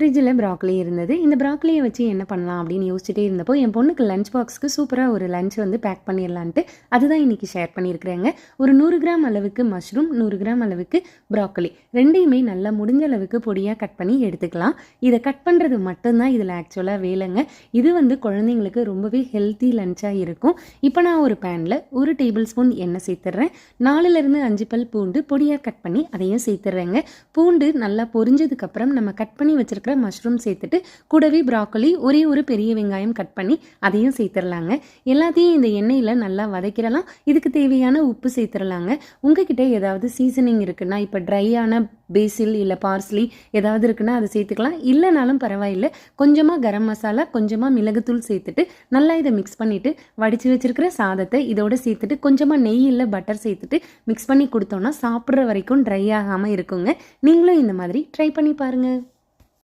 ஃப்ரிட்ஜில் ப்ராக்கலி இருந்தது. இந்த ப்ராக்கலியை வச்சு என்ன பண்ணலாம் அப்படின்னு யோசிச்சுட்டே இருந்தப்போ என் பொண்ணுக்கு லஞ்ச் பாக்ஸ்க்கு சூப்பராக ஒரு லஞ்ச் வந்து பேக் பண்ணிடலான்ட்டு அதுதான் இன்றைக்கி ஷேர் பண்ணியிருக்கிறேங்க. ஒரு 100 கிராம் அளவுக்கு மஷ்ரூம், 100 கிராம் அளவுக்கு ப்ராக்கலி ரெண்டையுமே நல்லா முடிஞ்ச அளவுக்கு பொடியாக கட் பண்ணி எடுத்துக்கலாம். இதை கட் பண்ணுறது மட்டும்தான் இதில் ஆக்சுவலாக வேலைங்க. இது வந்து குழந்தைங்களுக்கு ரொம்பவே ஹெல்த்தி லஞ்சாக இருக்கும். இப்போ நான் ஒரு பேனில் 1 டேபிள் ஸ்பூன் எண்ணெய் சேர்த்துட்றேன். 4லேருந்து 5 பல் பூண்டு பொடியாக கட் பண்ணி அதையும் சேர்த்துட்றேங்க. பூண்டு நல்லா பொரிஞ்சதுக்கப்புறம் நம்ம கட் பண்ணி வச்சுருக்கிற மஷ்ரூம் சேர்த்துட்டு கூடவே ப்ராக்கலி ஒரு பெரிய வெங்காயம் கட் பண்ணி அதையும் சேர்த்துடலாங்க. எல்லாத்தையும் இந்த எண்ணெயில் நல்லா வதக்கிடலாம். இதுக்கு தேவையான உப்பு சேர்த்துடலாங்க. உங்ககிட்ட ஏதாவது சீசனிங் இருக்குன்னா, இப்போ ட்ரையான பேசில் இல்லை பார்ஸ்லி ஏதாவது இருக்குன்னா அதை சேர்த்துக்கலாம். இல்லைனாலும் பரவாயில்லை, கொஞ்சமாக கரம் மசாலா, கொஞ்சமாக மிளகுத்தூள் சேர்த்துட்டு நல்லா இதை மிக்ஸ் பண்ணிவிட்டு வடித்து வச்சுருக்கிற சாதத்தை இதோடு சேர்த்துட்டு கொஞ்சமாக நெய் இல்லை பட்டர் சேர்த்துட்டு மிக்ஸ் பண்ணி கொடுத்தோன்னா சாப்பிட்ற வரைக்கும் ட்ரை ஆகாமல் இருக்குங்க. நீங்களும் இந்த மாதிரி ட்ரை பண்ணி பாருங்கள்.